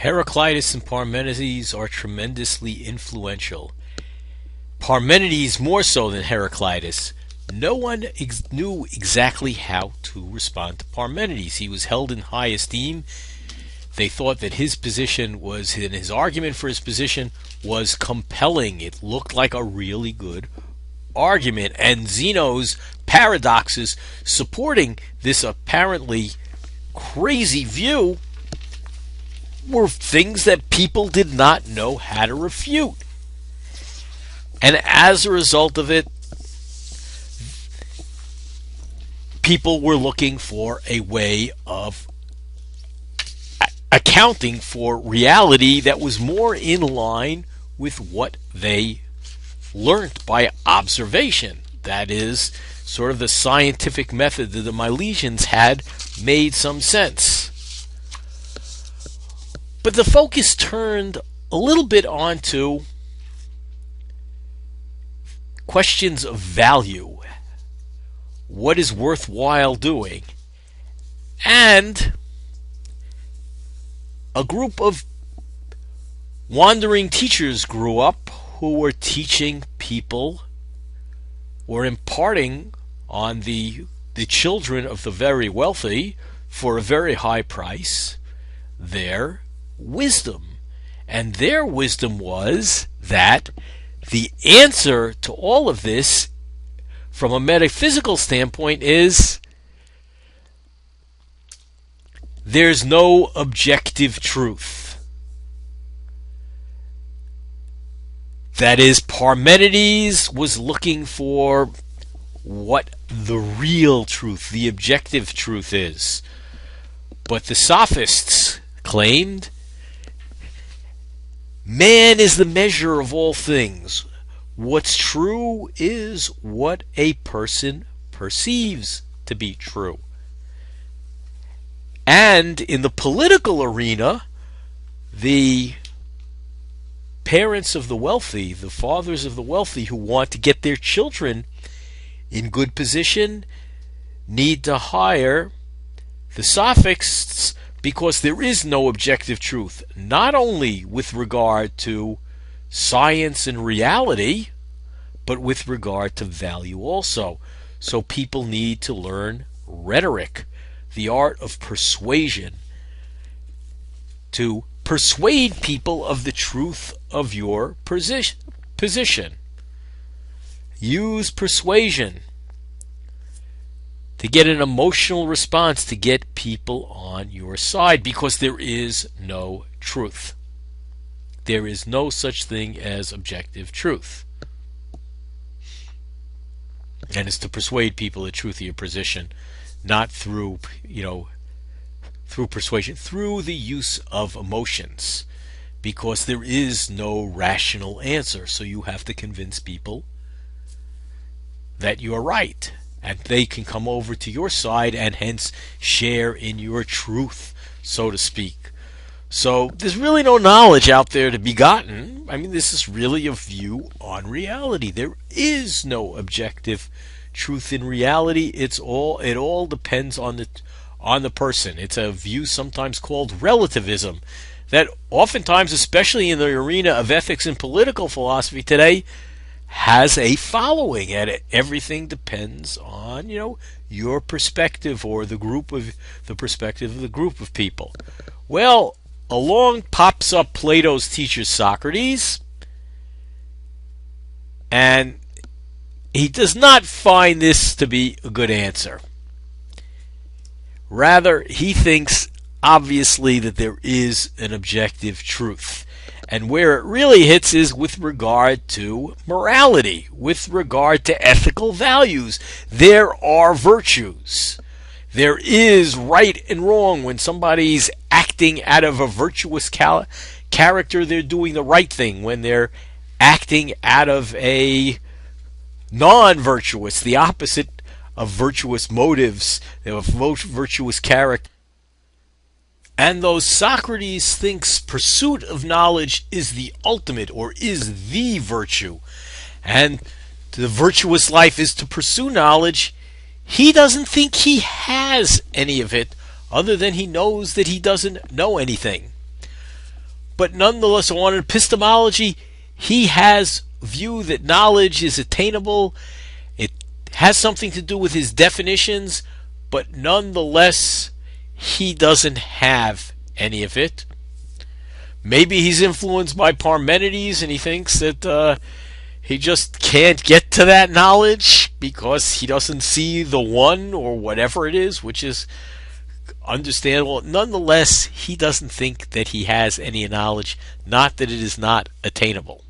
Heraclitus and Parmenides are tremendously influential. Parmenides more so than Heraclitus. No one knew exactly how to respond to Parmenides. He was held in high esteem. They thought that his position was, and his argument for his position was compelling. It looked like a really good argument. And Zeno's paradoxes supporting this apparently crazy view were things that people did not know how to refute. And as a result of it, people were looking for a way of accounting for reality that was more in line with what they learned by observation. That is, sort of the scientific method that the Milesians had made some sense. But the focus turned a little bit onto questions of value. What is worthwhile doing? And a group of wandering teachers grew up who were teaching people, or imparting on the children of the very wealthy for a very high price their wisdom. And their wisdom was that the answer to all of this from a metaphysical standpoint is there's no objective truth. That is, Parmenides was looking for what the real truth, the objective truth is. But the Sophists claimed man is the measure of all things. What's true is what a person perceives to be true. And in the political arena, the parents of the wealthy, the fathers of the wealthy who want to get their children in good position, need to hire the Sophists because there is no objective truth, not only with regard to science and reality, but with regard to value also. So people need to learn rhetoric, the art of persuasion, to persuade people of the truth of your position. Use persuasion to get an emotional response, to get people on your side, because there is no truth. There is no such thing as objective truth. And it's to persuade people the truth of your position, not through, through persuasion, through the use of emotions, because there is no rational answer. So you have to convince people that you're right, and they can come over to your side and hence share in your truth, so to speak. So there's really no knowledge out there to be gotten. I mean, this is really a view on reality. There is no objective truth in reality. It all depends on the person. It's a view sometimes called relativism, that oftentimes, especially in the arena of ethics and political philosophy today, has a following, and everything depends on your perspective, or the perspective of the group of people. Well, along pops up Plato's teacher Socrates, and he does not find this to be a good answer. Rather, he thinks obviously that there is an objective truth. And where it really hits is with regard to morality, with regard to ethical values. There are virtues. There is right and wrong. When somebody's acting out of a virtuous character, they're doing the right thing. When they're acting out of a non-virtuous, the opposite of virtuous motives, of virtuous character. And though Socrates thinks pursuit of knowledge is the ultimate, or is the virtue, and the virtuous life is to pursue knowledge, he doesn't think he has any of it, other than he knows that he doesn't know anything. but nonetheless, on epistemology, he has view that knowledge is attainable. It has something to do with his definitions, but nonetheless, he doesn't have any of it. Maybe he's influenced by Parmenides and he thinks that he just can't get to that knowledge because he doesn't see the one or whatever it is, which is understandable. Nonetheless, he doesn't think that he has any knowledge, not that it is not attainable.